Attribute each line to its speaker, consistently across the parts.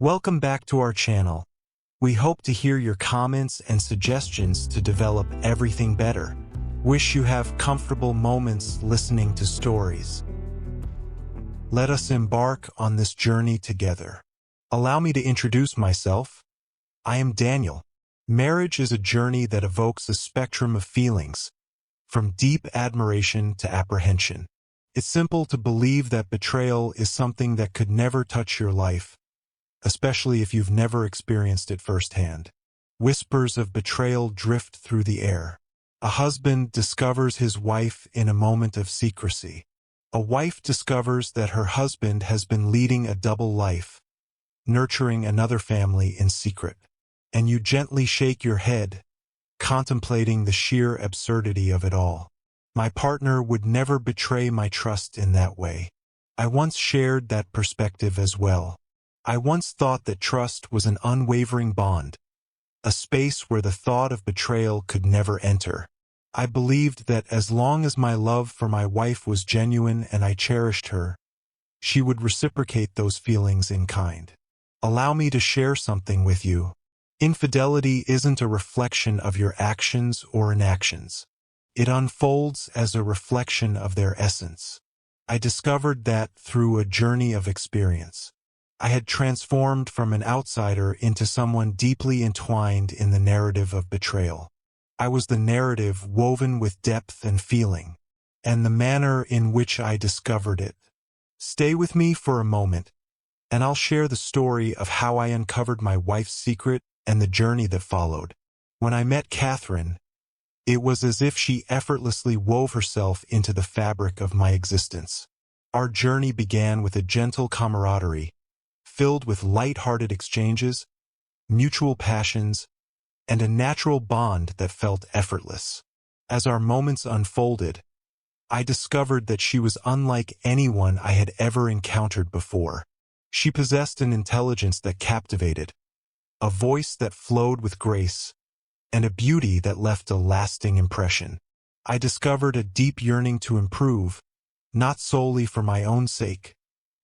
Speaker 1: Welcome back to our channel. We hope to hear your comments and suggestions to develop everything better. Wish you have comfortable moments listening to stories. Let us embark on this journey together. Allow me to introduce myself. I am Daniel. Marriage is a journey that evokes a spectrum of feelings, from deep admiration to apprehension. It's simple to believe that betrayal is something that could never touch your life, especially if you've never experienced it firsthand. Whispers of betrayal drift through the air. A husband discovers his wife in a moment of secrecy. A wife discovers that her husband has been leading a double life, nurturing another family in secret. And you gently shake your head, contemplating the sheer absurdity of it all. My partner would never betray my trust in that way. I once shared that perspective as well. I once thought that trust was an unwavering bond, a space where the thought of betrayal could never enter. I believed that as long as my love for my wife was genuine and I cherished her, she would reciprocate those feelings in kind. Allow me to share something with you. Infidelity isn't a reflection of your actions or inactions. It unfolds as a reflection of their essence. I discovered that through a journey of experience. I had transformed from an outsider into someone deeply entwined in the narrative of betrayal. I was the narrative woven with depth and feeling, and the manner in which I discovered it. Stay with me for a moment, and I'll share the story of how I uncovered my wife's secret and the journey that followed. When I met Catherine, it was as if she effortlessly wove herself into the fabric of my existence. Our journey began with a gentle camaraderie, filled with light-hearted exchanges, mutual passions, and a natural bond that felt effortless. As our moments unfolded, I discovered that she was unlike anyone I had ever encountered before. She possessed an intelligence that captivated, a voice that flowed with grace, and a beauty that left a lasting impression. I discovered a deep yearning to improve, not solely for my own sake,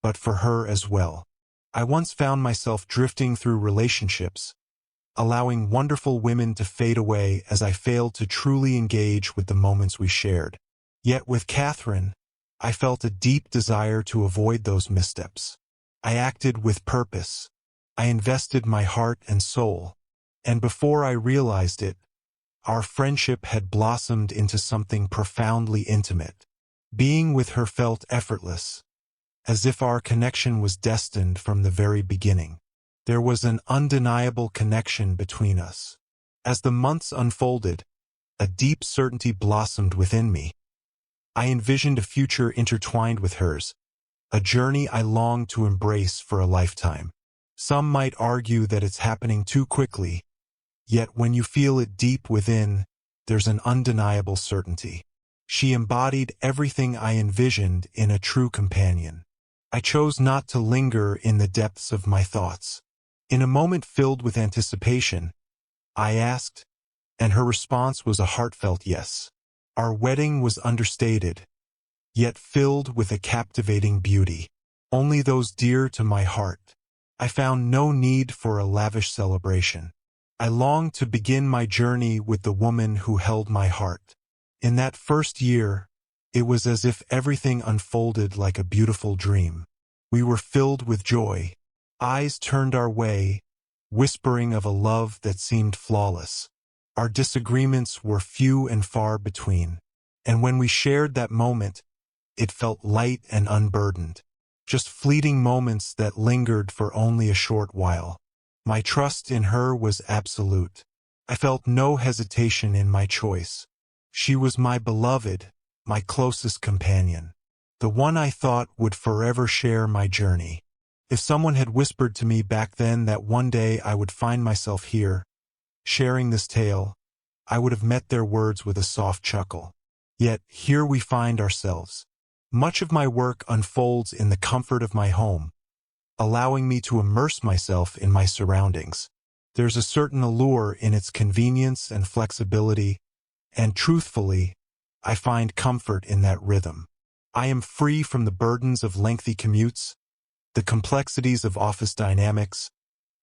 Speaker 1: but for her as well. I once found myself drifting through relationships, allowing wonderful women to fade away as I failed to truly engage with the moments we shared. Yet with Catherine, I felt a deep desire to avoid those missteps. I acted with purpose. I invested my heart and soul, and before I realized it, our friendship had blossomed into something profoundly intimate. Being with her felt effortless, as if our connection was destined from the very beginning. There was an undeniable connection between us. As the months unfolded, a deep certainty blossomed within me. I envisioned a future intertwined with hers, a journey I longed to embrace for a lifetime. Some might argue that it's happening too quickly, yet when you feel it deep within, there's an undeniable certainty. She embodied everything I envisioned in a true companion. I chose not to linger in the depths of my thoughts. In a moment filled with anticipation, I asked, and her response was a heartfelt yes. Our wedding was understated, yet filled with a captivating beauty. Only those dear to my heart. I found no need for a lavish celebration. I longed to begin my journey with the woman who held my heart. In that first year, it was as if everything unfolded like a beautiful dream. We were filled with joy. Eyes turned our way, whispering of a love that seemed flawless. Our disagreements were few and far between, and when we shared that moment, it felt light and unburdened. Just fleeting moments that lingered for only a short while. My trust in her was absolute. I felt no hesitation in my choice. She was my beloved, my closest companion, the one I thought would forever share my journey. If someone had whispered to me back then that one day I would find myself here, sharing this tale, I would have met their words with a soft chuckle. Yet here we find ourselves. Much of my work unfolds in the comfort of my home, allowing me to immerse myself in my surroundings. There's a certain allure in its convenience and flexibility, and truthfully, I find comfort in that rhythm. I am free from the burdens of lengthy commutes, the complexities of office dynamics,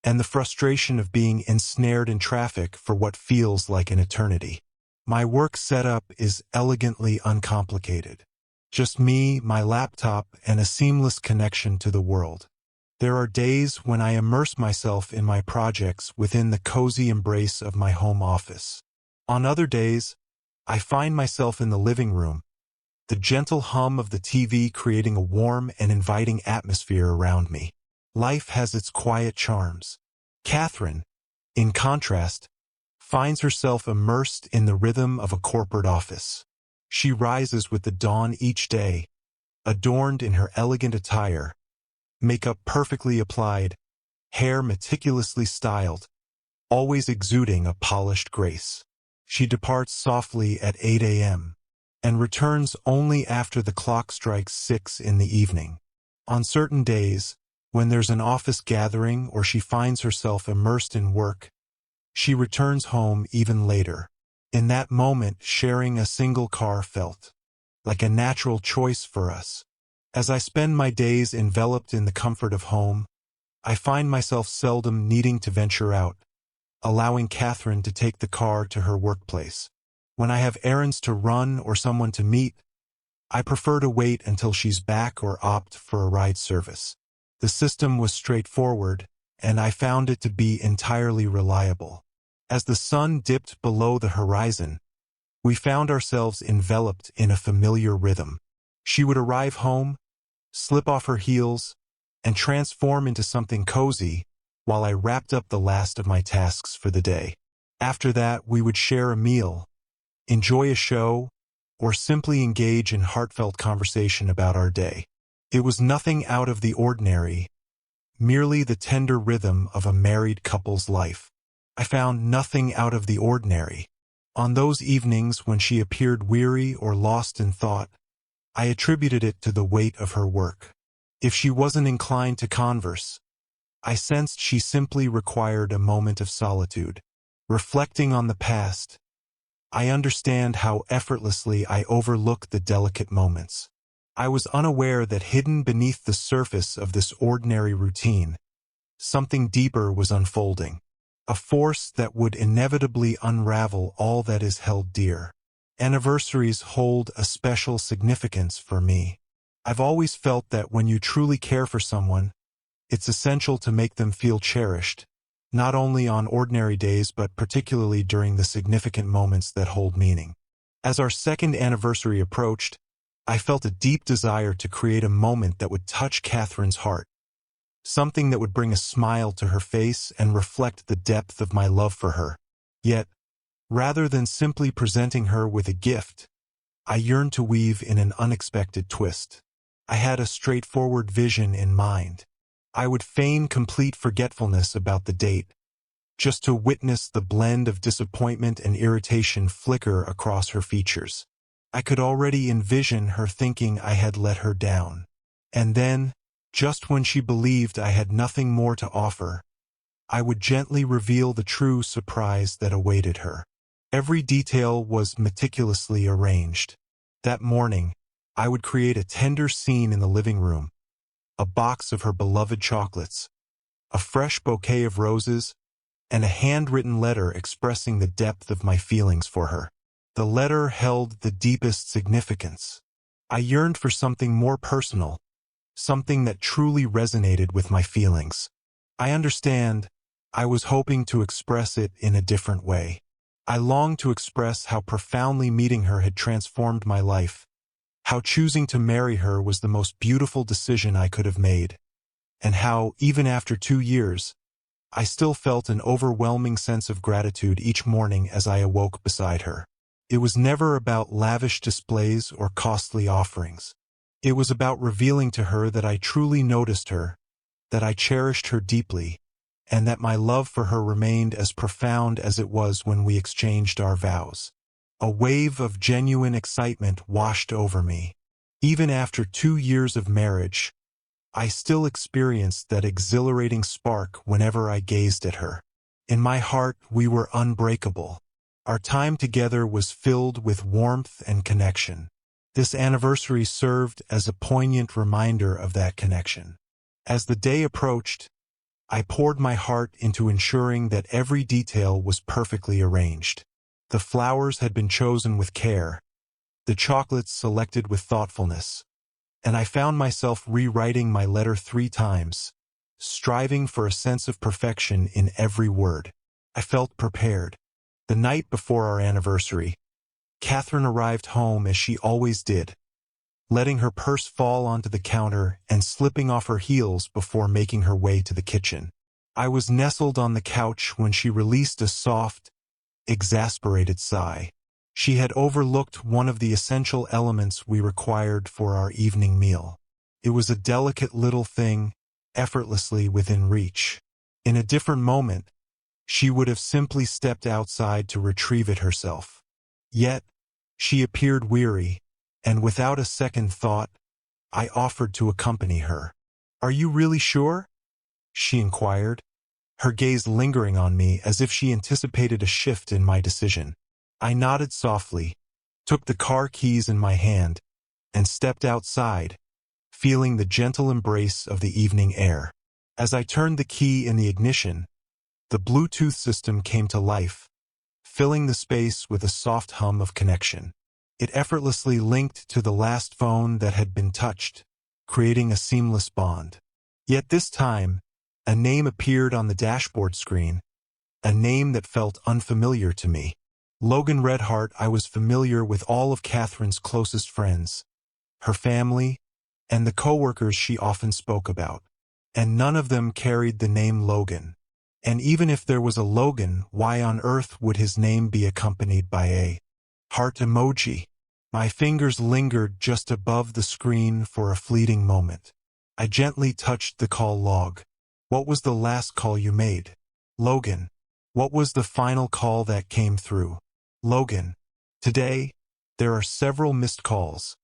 Speaker 1: and the frustration of being ensnared in traffic for what feels like an eternity. My work setup is elegantly uncomplicated. Just me, my laptop, and a seamless connection to the world. There are days when I immerse myself in my projects within the cozy embrace of my home office. On other days, I find myself in the living room, the gentle hum of the TV creating a warm and inviting atmosphere around me. Life has its quiet charms. Catherine, in contrast, finds herself immersed in the rhythm of a corporate office. She rises with the dawn each day, adorned in her elegant attire, makeup perfectly applied, hair meticulously styled, always exuding a polished grace. She departs softly at 8 a.m. and returns only after the clock strikes 6 in the evening. On certain days, when there's an office gathering or she finds herself immersed in work, she returns home even later. In that moment, sharing a single car felt like a natural choice for us. As I spend my days enveloped in the comfort of home, I find myself seldom needing to venture out, allowing Catherine to take the car to her workplace. When I have errands to run or someone to meet, I prefer to wait until she's back or opt for a ride service. The system was straightforward, and I found it to be entirely reliable. As the sun dipped below the horizon, we found ourselves enveloped in a familiar rhythm. She would arrive home, slip off her heels, and transform into something cozy while I wrapped up the last of my tasks for the day. After that, we would share a meal, enjoy a show, or simply engage in heartfelt conversation about our day. It was nothing out of the ordinary, merely the tender rhythm of a married couple's life. I found nothing out of the ordinary. On those evenings when she appeared weary or lost in thought, I attributed it to the weight of her work. If she wasn't inclined to converse, I sensed she simply required a moment of solitude. Reflecting on the past, I understand how effortlessly I overlook the delicate moments. I was unaware that hidden beneath the surface of this ordinary routine, something deeper was unfolding. A force that would inevitably unravel all that is held dear. Anniversaries hold a special significance for me. I've always felt that when you truly care for someone, it's essential to make them feel cherished, not only on ordinary days but particularly during the significant moments that hold meaning. As our second anniversary approached, I felt a deep desire to create a moment that would touch Catherine's heart, something that would bring a smile to her face and reflect the depth of my love for her. Yet, rather than simply presenting her with a gift, I yearned to weave in an unexpected twist. I had a straightforward vision in mind. I would feign complete forgetfulness about the date, just to witness the blend of disappointment and irritation flicker across her features. I could already envision her thinking I had let her down. And then, just when she believed I had nothing more to offer, I would gently reveal the true surprise that awaited her. Every detail was meticulously arranged. That morning, I would create a tender scene in the living room, a box of her beloved chocolates, a fresh bouquet of roses, and a handwritten letter expressing the depth of my feelings for her. The letter held the deepest significance. I yearned for something more personal, something that truly resonated with my feelings. I understand, I was hoping to express it in a different way. I longed to express how profoundly meeting her had transformed my life, how choosing to marry her was the most beautiful decision I could have made, and how, even after 2 years, I still felt an overwhelming sense of gratitude each morning as I awoke beside her. It was never about lavish displays or costly offerings. It was about revealing to her that I truly noticed her, that I cherished her deeply, and that my love for her remained as profound as it was when we exchanged our vows. A wave of genuine excitement washed over me. Even after 2 years of marriage, I still experienced that exhilarating spark whenever I gazed at her. In my heart, we were unbreakable. Our time together was filled with warmth and connection. This anniversary served as a poignant reminder of that connection. As the day approached, I poured my heart into ensuring that every detail was perfectly arranged. The flowers had been chosen with care, the chocolates selected with thoughtfulness, and I found myself rewriting my letter 3 times, striving for a sense of perfection in every word. I felt prepared. The night before our anniversary, Catherine arrived home as she always did, letting her purse fall onto the counter and slipping off her heels before making her way to the kitchen. I was nestled on the couch when she released a soft, exasperated sigh. She had overlooked one of the essential elements we required for our evening meal. It was a delicate little thing, effortlessly within reach. In a different moment, she would have simply stepped outside to retrieve it herself. Yet, she appeared weary, and without a second thought, I offered to accompany her. "Are you really sure?" she inquired, her gaze lingering on me as if she anticipated a shift in my decision. I nodded softly, took the car keys in my hand, and stepped outside, feeling the gentle embrace of the evening air. As I turned the key in the ignition, the Bluetooth system came to life, filling the space with a soft hum of connection. It effortlessly linked to the last phone that had been touched, creating a seamless bond. Yet this time, a name appeared on the dashboard screen, a name that felt unfamiliar to me. Logan Redhart. I was familiar with all of Catherine's closest friends, her family, and the coworkers she often spoke about, and none of them carried the name Logan. And even if there was a Logan, why on earth would his name be accompanied by a heart emoji? My fingers lingered just above the screen for a fleeting moment. I gently touched the call log. "What was the last call you made?" "Logan." "What was the final call that came through?" "Logan." Today, there are several missed calls,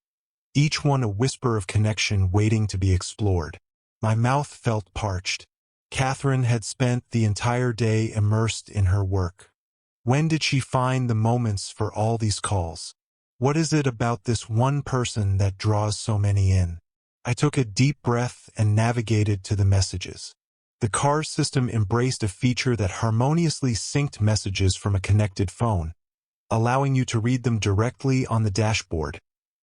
Speaker 1: each one a whisper of connection waiting to be explored. My mouth felt parched. Catherine had spent the entire day immersed in her work. When did she find the moments for all these calls? What is it about this one person that draws so many in? I took a deep breath and navigated to the messages. The car's system embraced a feature that harmoniously synced messages from a connected phone, allowing you to read them directly on the dashboard,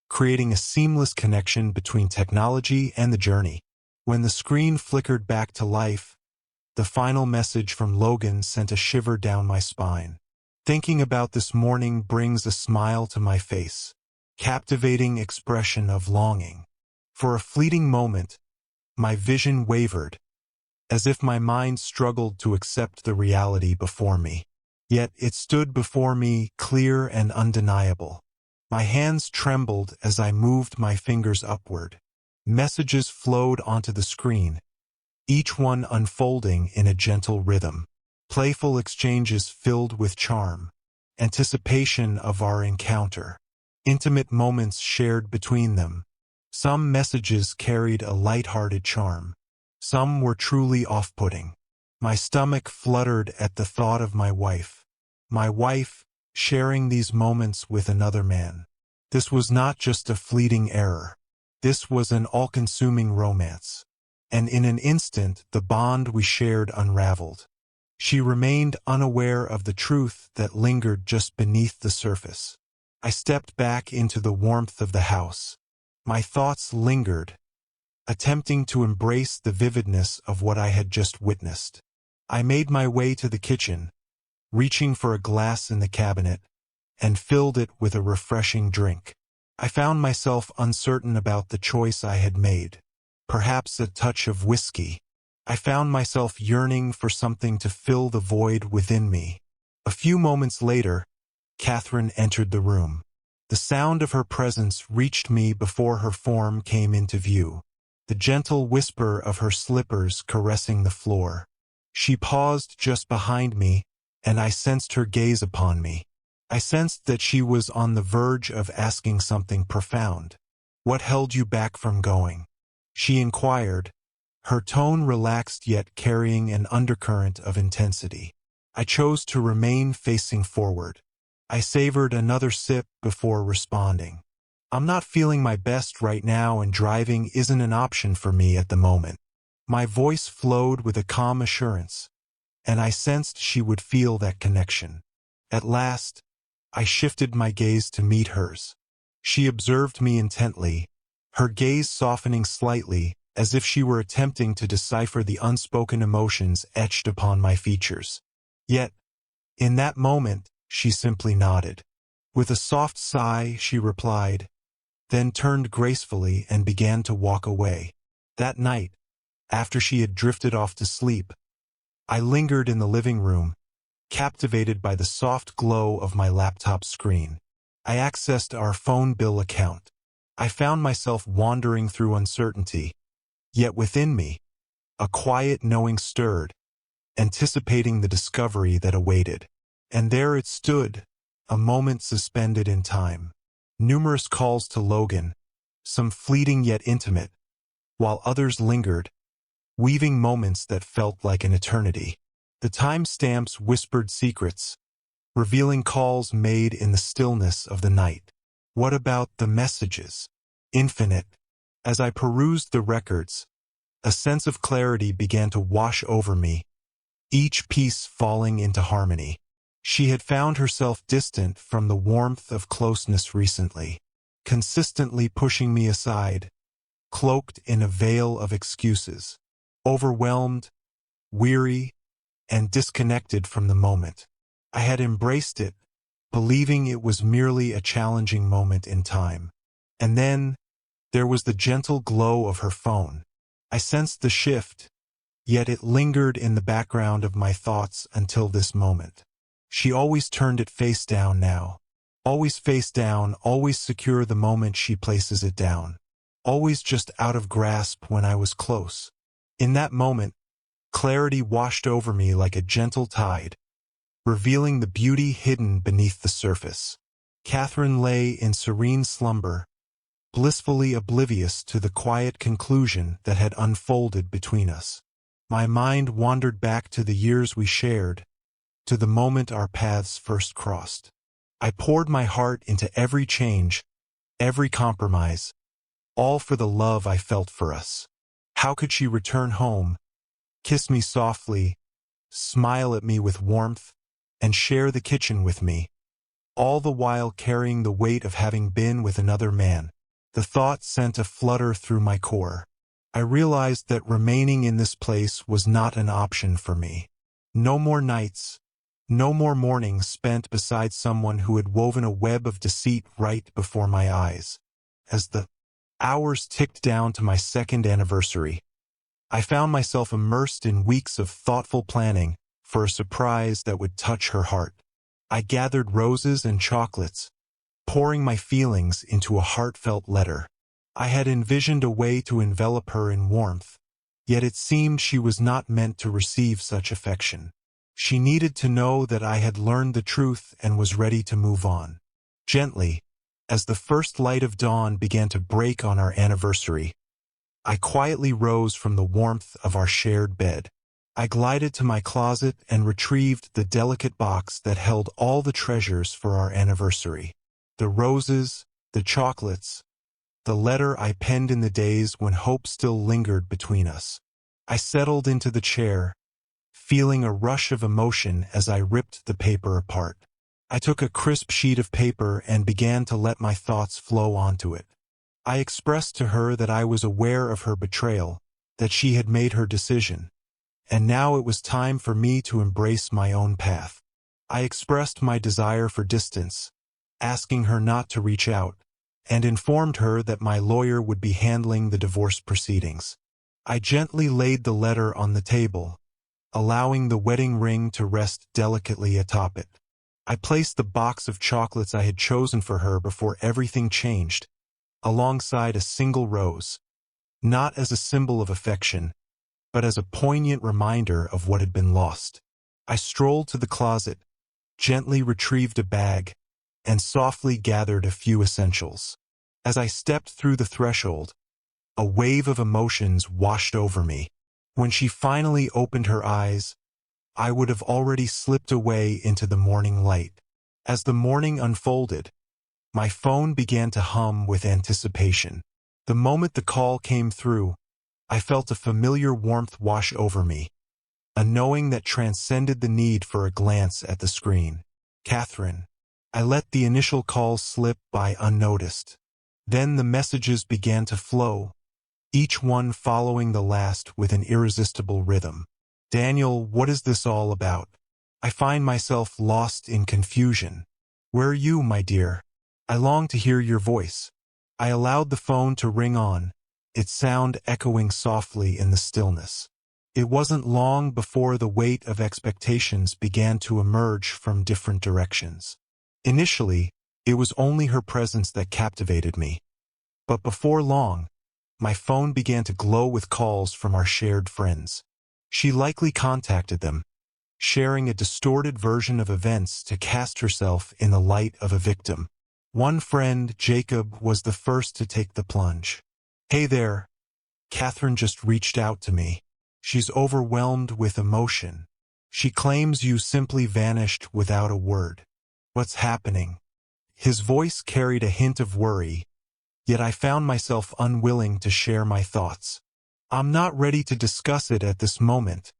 Speaker 1: creating a seamless connection between technology and the journey. When the screen flickered back to life, the final message from Logan sent a shiver down my spine. Thinking about this morning brings a smile to my face, captivating expression of longing. For a fleeting moment, my vision wavered, as if my mind struggled to accept the reality before me. Yet it stood before me clear and undeniable. My hands trembled as I moved my fingers upward. Messages flowed onto the screen, each one unfolding in a gentle rhythm. Playful exchanges filled with charm, anticipation of our encounter, intimate moments shared between them. Some messages carried a light-hearted charm. Some were truly off-putting. My stomach fluttered at the thought of my wife. My wife, sharing these moments with another man. This was not just a fleeting error. This was an all-consuming romance. And in an instant, the bond we shared unraveled. She remained unaware of the truth that lingered just beneath the surface. I stepped back into the warmth of the house. My thoughts lingered, attempting to embrace the vividness of what I had just witnessed. I made my way to the kitchen, reaching for a glass in the cabinet, and filled it with a refreshing drink. I found myself uncertain about the choice I had made. Perhaps a touch of whiskey. I found myself yearning for something to fill the void within me. A few moments later, Catherine entered the room. The sound of her presence reached me before her form came into view, the gentle whisper of her slippers caressing the floor. She paused just behind me, and I sensed her gaze upon me. I sensed that she was on the verge of asking something profound. "What held you back from going?" she inquired, her tone relaxed yet carrying an undercurrent of intensity. I chose to remain facing forward. I savored another sip before responding. "I'm not feeling my best right now and driving isn't an option for me at the moment." My voice flowed with a calm assurance, and I sensed she would feel that connection. At last, I shifted my gaze to meet hers. She observed me intently, her gaze softening slightly, as if she were attempting to decipher the unspoken emotions etched upon my features. Yet, in that moment, she simply nodded. With a soft sigh, she replied, then turned gracefully and began to walk away. That night, after she had drifted off to sleep, I lingered in the living room, captivated by the soft glow of my laptop screen. I accessed our phone bill account. I found myself wandering through uncertainty, yet within me, a quiet knowing stirred, anticipating the discovery that awaited. And there it stood, a moment suspended in time. Numerous calls to Logan, some fleeting yet intimate, while others lingered, weaving moments that felt like an eternity. The timestamps whispered secrets, revealing calls made in the stillness of the night. What about the messages? Infinite. As I perused the records, a sense of clarity began to wash over me, each piece falling into harmony. She had found herself distant from the warmth of closeness recently, consistently pushing me aside, cloaked in a veil of excuses. Overwhelmed, weary, and disconnected from the moment. I had embraced it, believing it was merely a challenging moment in time. And then, there was the gentle glow of her phone. I sensed the shift, yet it lingered in the background of my thoughts until this moment. She always turned it face down now. Always face down, always secure the moment she places it down. Always just out of grasp when I was close. In that moment, clarity washed over me like a gentle tide, revealing the beauty hidden beneath the surface. Catherine lay in serene slumber, blissfully oblivious to the quiet conclusion that had unfolded between us. My mind wandered back to the years we shared, to the moment our paths first crossed. I poured my heart into every change, every compromise, all for the love I felt for us. How could she return home, kiss me softly, smile at me with warmth, and share the kitchen with me, all the while carrying the weight of having been with another man? The thought sent a flutter through my core. I realized that remaining in this place was not an option for me. No more nights, no more mornings spent beside someone who had woven a web of deceit right before my eyes. As the hours ticked down to my second anniversary, I found myself immersed in weeks of thoughtful planning for a surprise that would touch her heart. I gathered roses and chocolates, pouring my feelings into a heartfelt letter. I had envisioned a way to envelop her in warmth, yet it seemed she was not meant to receive such affection. She needed to know that I had learned the truth and was ready to move on. Gently, as the first light of dawn began to break on our anniversary, I quietly rose from the warmth of our shared bed. I glided to my closet and retrieved the delicate box that held all the treasures for our anniversary. The roses, the chocolates, the letter I penned in the days when hope still lingered between us. I settled into the chair, feeling a rush of emotion as I ripped the paper apart. I took a crisp sheet of paper and began to let my thoughts flow onto it. I expressed to her that I was aware of her betrayal, that she had made her decision, and now it was time for me to embrace my own path. I expressed my desire for distance, asking her not to reach out, and informed her that my lawyer would be handling the divorce proceedings. I gently laid the letter on the table, allowing the wedding ring to rest delicately atop it. I placed the box of chocolates I had chosen for her before everything changed, alongside a single rose, not as a symbol of affection, but as a poignant reminder of what had been lost. I strolled to the closet, gently retrieved a bag, and softly gathered a few essentials. As I stepped through the threshold, a wave of emotions washed over me. When she finally opened her eyes, I would have already slipped away into the morning light. As the morning unfolded, my phone began to hum with anticipation. The moment the call came through, I felt a familiar warmth wash over me, a knowing that transcended the need for a glance at the screen. Catherine. I let the initial calls slip by unnoticed. Then the messages began to flow, each one following the last with an irresistible rhythm. Daniel, what is this all about? I find myself lost in confusion. Where are you, my dear? I long to hear your voice. I allowed the phone to ring on, its sound echoing softly in the stillness. It wasn't long before the weight of expectations began to emerge from different directions. Initially, it was only her presence that captivated me. But before long, my phone began to glow with calls from our shared friends. She likely contacted them, sharing a distorted version of events to cast herself in the light of a victim. One friend, Jacob, was the first to take the plunge. Hey there, Catherine just reached out to me. She's overwhelmed with emotion. She claims you simply vanished without a word. What's happening? His voice carried a hint of worry, yet I found myself unwilling to share my thoughts. I'm not ready to discuss it at this moment,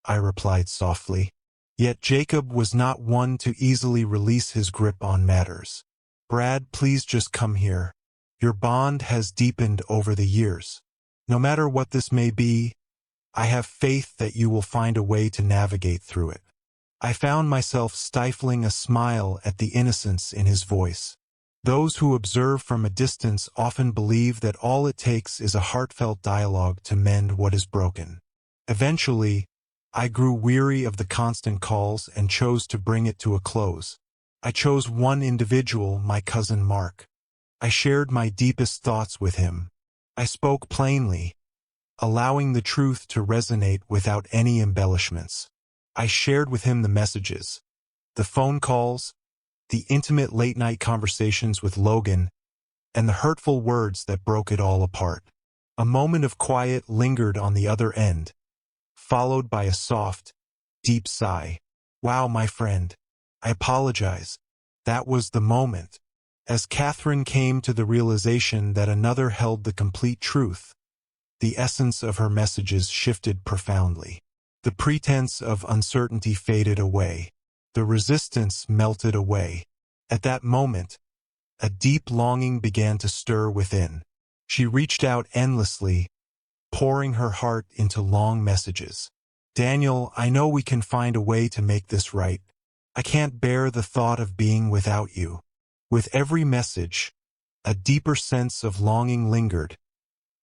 Speaker 1: I replied softly. Yet Jacob was not one to easily release his grip on matters. Brad, please just come here. Your bond has deepened over the years. No matter what this may be, I have faith that you will find a way to navigate through it. I found myself stifling a smile at the innocence in his voice. Those who observe from a distance often believe that all it takes is a heartfelt dialogue to mend what is broken. Eventually, I grew weary of the constant calls and chose to bring it to a close. I chose one individual, my cousin Mark. I shared my deepest thoughts with him. I spoke plainly, allowing the truth to resonate without any embellishments. I shared with him the messages, the phone calls, the intimate late-night conversations with Logan, and the hurtful words that broke it all apart. A moment of quiet lingered on the other end, followed by a soft, deep sigh. Wow, my friend, I apologize. That was the moment. As Catherine came to the realization that another held the complete truth, the essence of her messages shifted profoundly. The pretense of uncertainty faded away. The resistance melted away. At that moment, a deep longing began to stir within. She reached out endlessly, pouring her heart into long messages. Daniel, I know we can find a way to make this right. I can't bear the thought of being without you. With every message, a deeper sense of longing lingered,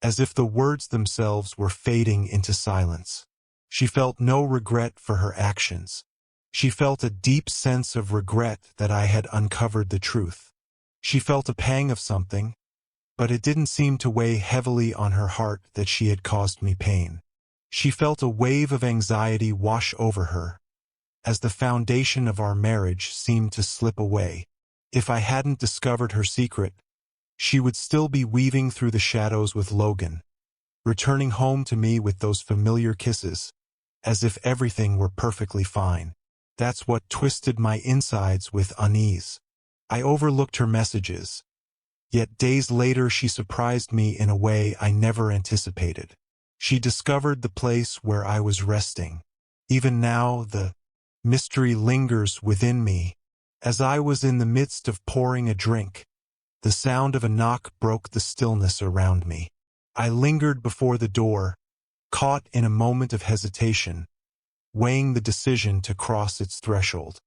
Speaker 1: as if the words themselves were fading into silence. She felt no regret for her actions. She felt a deep sense of regret that I had uncovered the truth. She felt a pang of something, but it didn't seem to weigh heavily on her heart that she had caused me pain. She felt a wave of anxiety wash over her, as the foundation of our marriage seemed to slip away. If I hadn't discovered her secret, she would still be weaving through the shadows with Logan, returning home to me with those familiar kisses, as if everything were perfectly fine. That's what twisted my insides with unease. I overlooked her messages, yet days later she surprised me in a way I never anticipated. She discovered the place where I was resting. Even now, the mystery lingers within me. As I was in the midst of pouring a drink, the sound of a knock broke the stillness around me. I lingered before the door, caught in a moment of hesitation, weighing the decision to cross its threshold.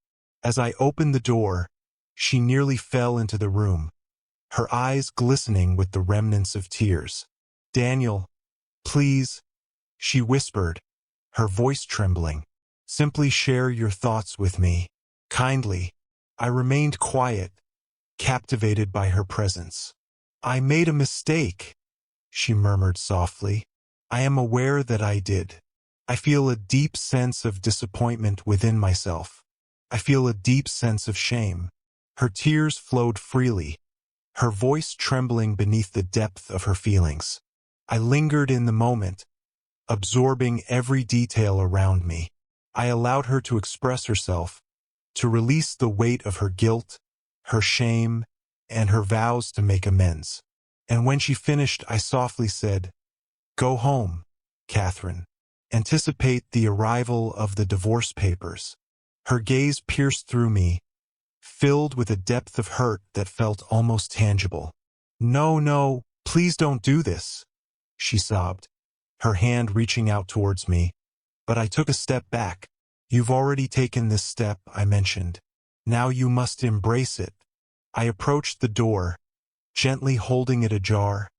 Speaker 1: As I opened the door, she nearly fell into the room, her eyes glistening with the remnants of tears. Daniel, please, she whispered, her voice trembling. Simply share your thoughts with me. Kindly. I remained quiet, captivated by her presence. I made a mistake, she murmured softly. I am aware that I did. I feel a deep sense of disappointment within myself. I feel a deep sense of shame. Her tears flowed freely, her voice trembling beneath the depth of her feelings. I lingered in the moment, absorbing every detail around me. I allowed her to express herself, to release the weight of her guilt, her shame, and her vows to make amends. And when she finished, I softly said, "Go home." Catherine. Anticipate the arrival of the divorce papers. Her gaze pierced through me, filled with a depth of hurt that felt almost tangible. No, no, please don't do this, she sobbed, her hand reaching out towards me. But I took a step back. You've already taken this step, I mentioned. Now you must embrace it. I approached the door, gently holding it ajar,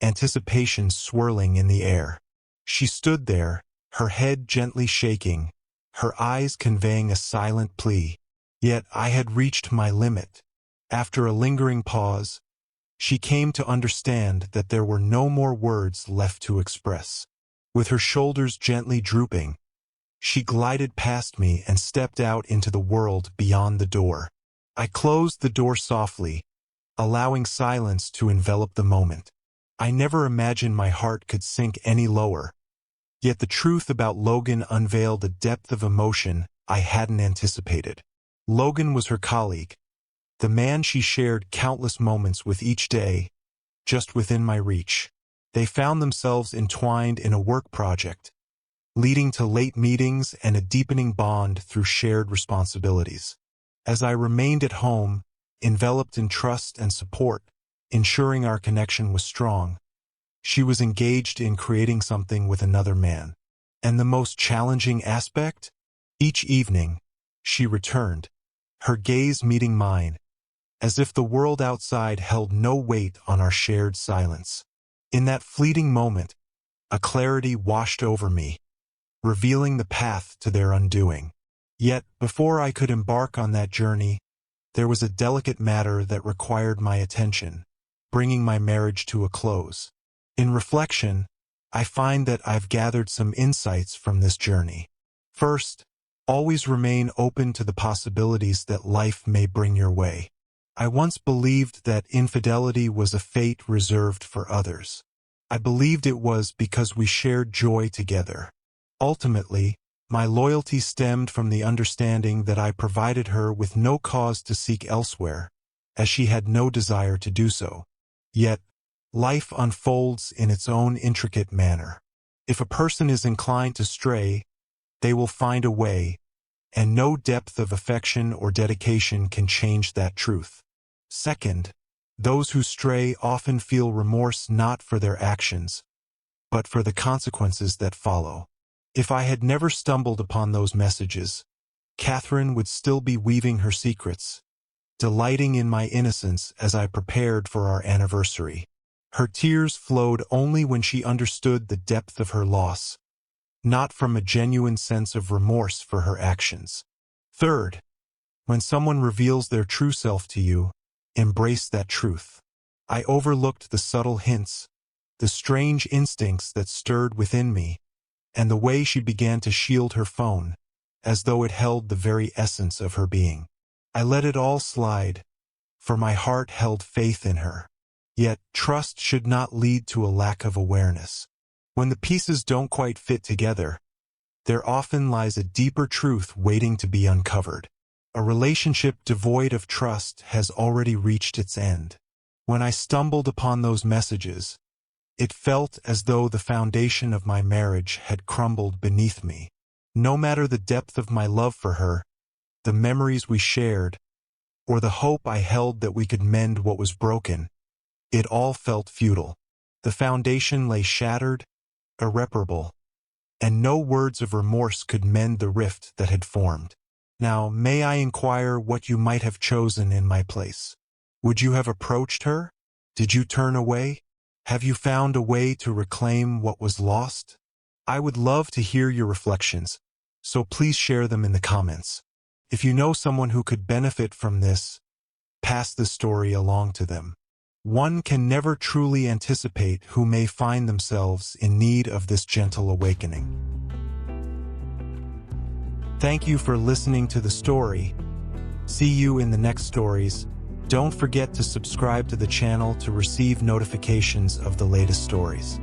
Speaker 1: anticipation swirling in the air. She stood there, her head gently shaking, her eyes conveying a silent plea. Yet I had reached my limit. After a lingering pause, she came to understand that there were no more words left to express. With her shoulders gently drooping, she glided past me and stepped out into the world beyond the door. I closed the door softly, allowing silence to envelop the moment. I never imagined my heart could sink any lower. Yet the truth about Logan unveiled a depth of emotion I hadn't anticipated. Logan was her colleague, the man she shared countless moments with each day, just within my reach. They found themselves entwined in a work project, leading to late meetings and a deepening bond through shared responsibilities. As I remained at home, enveloped in trust and support, ensuring our connection was strong, she was engaged in creating something with another man. And the most challenging aspect? Each evening, she returned, her gaze meeting mine, as if the world outside held no weight on our shared silence. In that fleeting moment, a clarity washed over me, revealing the path to their undoing. Yet, before I could embark on that journey, there was a delicate matter that required my attention, bringing my marriage to a close. In reflection, I find that I've gathered some insights from this journey. First, always remain open to the possibilities that life may bring your way. I once believed that infidelity was a fate reserved for others. I believed it was because we shared joy together. Ultimately, my loyalty stemmed from the understanding that I provided her with no cause to seek elsewhere, as she had no desire to do so. Yet, life unfolds in its own intricate manner. If a person is inclined to stray, they will find a way, and no depth of affection or dedication can change that truth. Second, those who stray often feel remorse not for their actions, but for the consequences that follow. If I had never stumbled upon those messages, Catherine would still be weaving her secrets, delighting in my innocence as I prepared for our anniversary. Her tears flowed only when she understood the depth of her loss, not from a genuine sense of remorse for her actions. Third, when someone reveals their true self to you, embrace that truth. I overlooked the subtle hints, the strange instincts that stirred within me, and the way she began to shield her phone, as though it held the very essence of her being. I let it all slide, for my heart held faith in her. Yet, trust should not lead to a lack of awareness. When the pieces don't quite fit together, there often lies a deeper truth waiting to be uncovered. A relationship devoid of trust has already reached its end. When I stumbled upon those messages, it felt as though the foundation of my marriage had crumbled beneath me. No matter the depth of my love for her, the memories we shared, or the hope I held that we could mend what was broken, it all felt futile. The foundation lay shattered, irreparable, and no words of remorse could mend the rift that had formed. Now, may I inquire what you might have chosen in my place? Would you have approached her? Did you turn away? Have you found a way to reclaim what was lost? I would love to hear your reflections, so please share them in the comments. If you know someone who could benefit from this, pass the story along to them. One can never truly anticipate who may find themselves in need of this gentle awakening. Thank you for listening to the story. See you in the next stories. Don't forget to subscribe to the channel to receive notifications of the latest stories.